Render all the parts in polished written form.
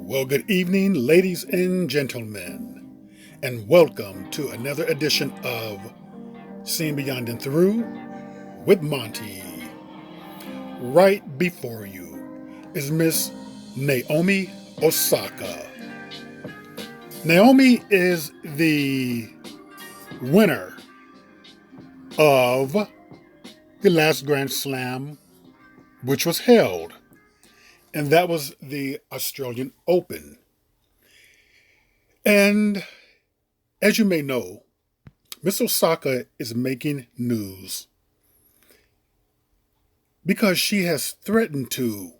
Well, good evening, ladies and gentlemen, and welcome to another edition of Seeing Beyond and Through with Monty. Right before you is Miss Naomi Osaka. Naomi is the winner of the last Grand Slam, which was held, and that was the Australian Open. And as you may know, Miss Osaka is making news because she has threatened to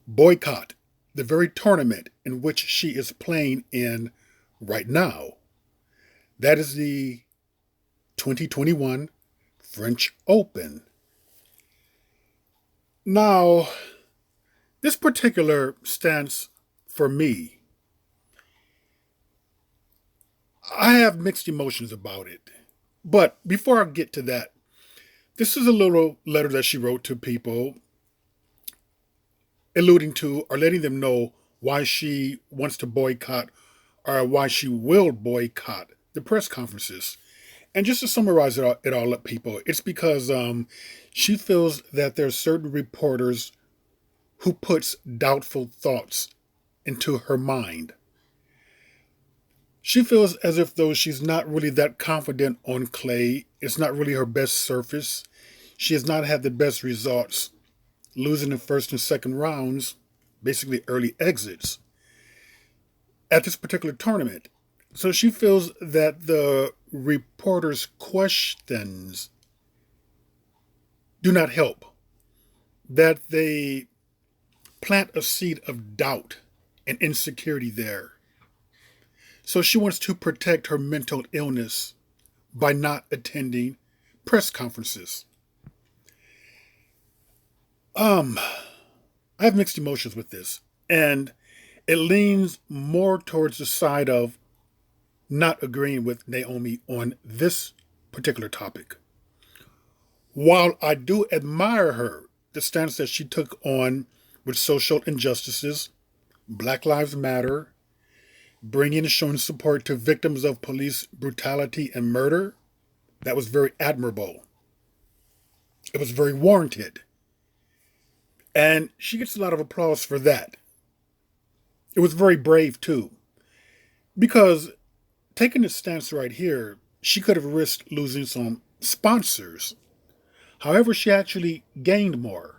boycott the very tournament in which she is playing in right now. That is the 2021 French Open. Now, this particular stance for me, I have mixed emotions about it. But before I get to that, this is a little letter that she wrote to people, alluding to or letting them know why she wants to boycott or why she will boycott the press conferences. And just to summarize it all up, people, it's because she feels that there are certain reporters who puts doubtful thoughts into her mind. She feels as if though she's not really that confident on clay. It's not really her best surface. She has not had the best results, losing the first and second rounds, basically early exits, at this particular tournament. So she feels that the reporters' questions do not help, that they plant a seed of doubt and insecurity there. So she wants to protect her mental illness by not attending press conferences. I have mixed emotions with this, and it leans more towards the side of not agreeing with Naomi on this particular topic. While I do admire her, the stance that she took on with social injustices, Black Lives Matter, bringing and showing support to victims of police brutality and murder, that was very admirable. It was very warranted. And she gets a lot of applause for that. It was very brave, too. Because taking this stance right here, she could have risked losing some sponsors. However, she actually gained more.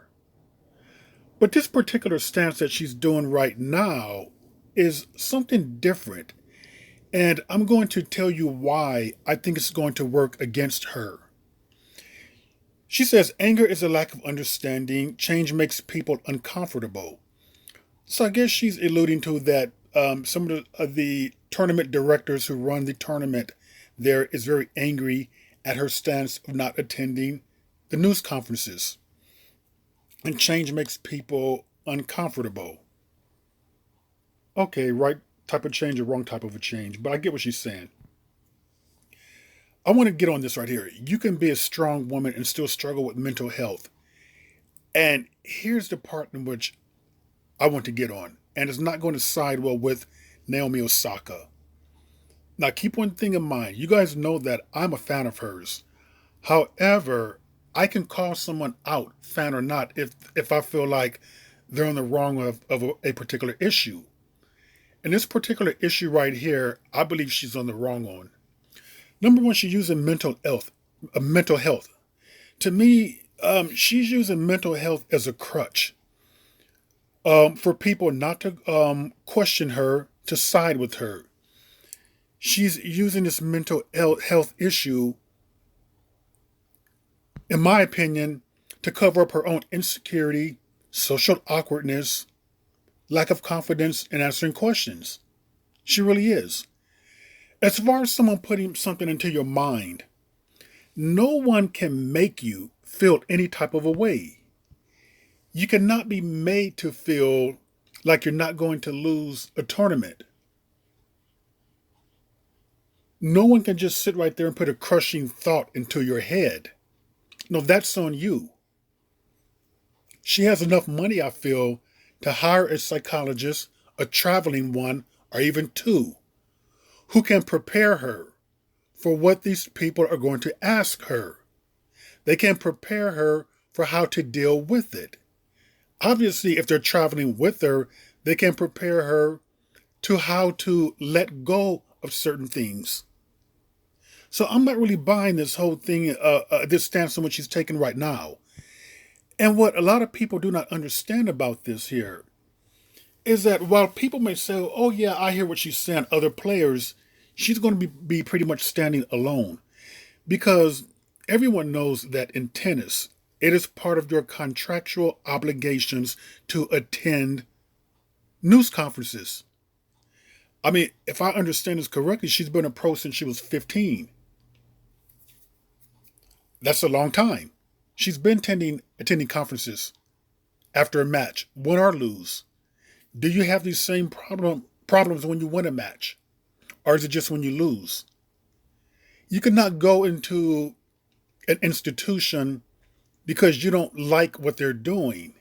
But this particular stance that she's doing right now is something different. And I'm going to tell you why I think it's going to work against her. She says anger is a lack of understanding. Change makes people uncomfortable. So I guess she's alluding to that some of the tournament directors who run the tournament there is very angry at her stance of not attending the news conferences. And change makes people uncomfortable. Okay, right type of change or wrong type of a change, but I get what she's saying. I want to get on this right here. You can be a strong woman and still struggle with mental health. And here's the part in which I want to get on, and it's not going to side well with Naomi Osaka. Now, keep one thing in mind. You guys know that I'm a fan of hers. However, I can call someone out, fan or not, if I feel like they're on the wrong of a particular issue. And this particular issue right here, I believe she's on the wrong on. Number one, she's using mental health. Mental health. To me, she's using mental health as a crutch for people not to question her, to side with her. She's using this mental health issue, in my opinion, to cover up her own insecurity, social awkwardness, lack of confidence in answering questions. She really is. As far as someone putting something into your mind, no one can make you feel any type of a way. You cannot be made to feel like you're not going to lose a tournament. No one can just sit right there and put a crushing thought into your head. No, that's on you. She has enough money, I feel, to hire a psychologist, a traveling one, or even two, who can prepare her for what these people are going to ask her. They can prepare her for how to deal with it. Obviously, if they're traveling with her, they can prepare her to how to let go of certain things. So I'm not really buying this whole thing, this stance on which she's taking right now. And what a lot of people do not understand about this here is that while people may say, oh yeah, I hear what she's saying, other players, she's going to be pretty much standing alone. Because everyone knows that in tennis, it is part of your contractual obligations to attend news conferences. I mean, if I understand this correctly, she's been a pro since she was 15. That's a long time. She's been attending conferences after a match, win or lose. Do you have these same problems when you win a match? Or is it just when you lose? You cannot go into an institution because you don't like what they're doing.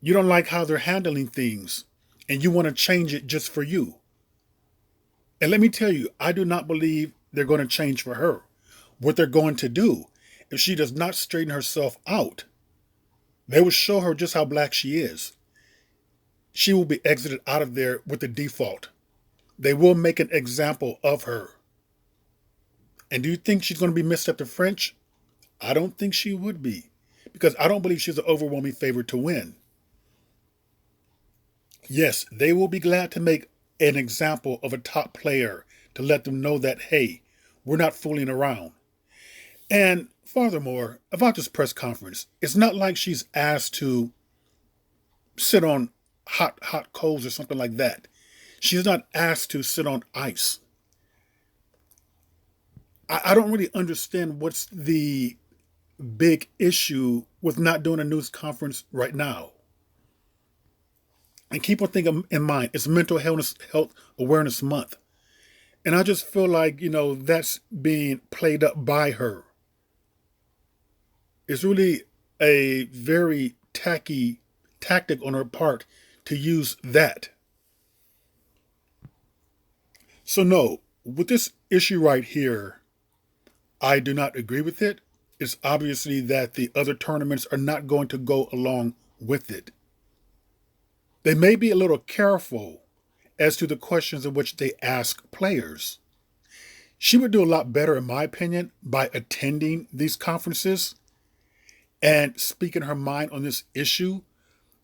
You don't like how they're handling things, and you want to change it just for you. And let me tell you, I do not believe they're going to change for her. What they're going to do, if she does not straighten herself out, they will show her just how black she is. She will be exited out of there with the default. They will make an example of her. And do you think she's going to be missed at the French? I don't think she would be, because I don't believe she's an overwhelming favorite to win. Yes, they will be glad to make an example of a top player to let them know that, hey, we're not fooling around. And furthermore, about this press conference, it's not like she's asked to sit on hot coals or something like that. She's not asked to sit on ice. I don't really understand what's the big issue with not doing a news conference right now. And keep one thing in mind, it's Mental Health Awareness Month. And I just feel like, that's being played up by her. It's really a very tacky tactic on her part to use that. So no, with this issue right here, I do not agree with it. It's obviously that the other tournaments are not going to go along with it. They may be a little careful as to the questions in which they ask players. She would do a lot better, in my opinion, by attending these conferences and speaking her mind on this issue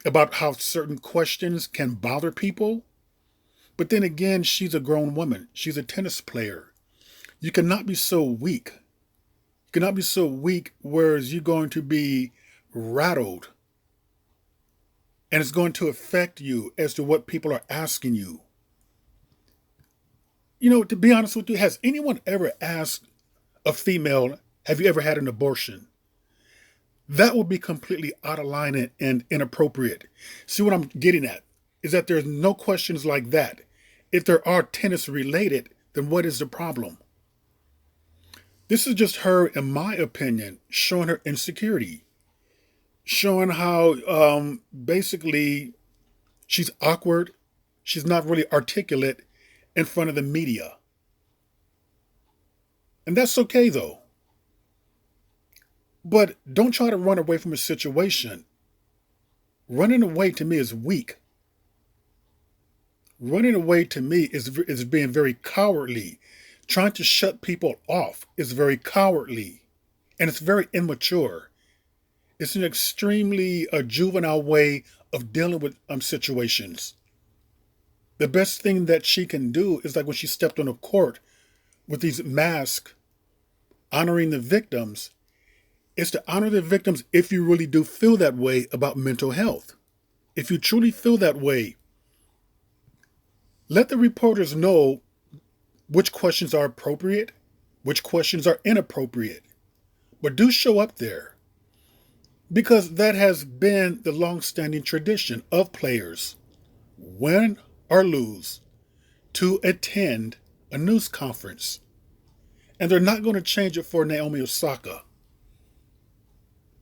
about how certain questions can bother people. But then again, she's a grown woman. She's a tennis player. You cannot be so weak. You cannot be so weak whereas you're going to be rattled. And it's going to affect you as to what people are asking you. To be honest with you, has anyone ever asked a female, have you ever had an abortion? That would be completely out of line and inappropriate. See what I'm getting at is that there's no questions like that. If there are tennis related, then what is the problem? This is just her, in my opinion, showing her insecurity. Showing how basically she's awkward. She's not really articulate in front of the media. And that's okay though. But don't try to run away from a situation. Running away to me is weak. Running away to me is being very cowardly. Trying to shut people off is very cowardly. And it's very immature. It's an extremely juvenile way of dealing with situations. The best thing that she can do is like when she stepped on a court with these masks honoring the victims, is to honor the victims if you really do feel that way about mental health. If you truly feel that way, let the reporters know which questions are appropriate, which questions are inappropriate. But do show up there. Because that has been the long-standing tradition of players, win or lose, to attend a news conference. And they're not going to change it for Naomi Osaka.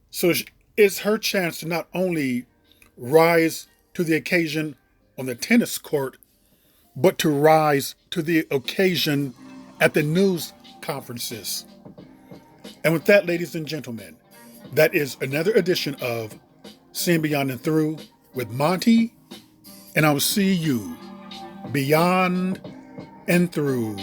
So it's her chance to not only rise to the occasion on the tennis court, but to rise to the occasion at the news conferences. And with that, ladies and gentlemen, that is another edition of Seeing Beyond and Through with Monty, and I will see you beyond and through.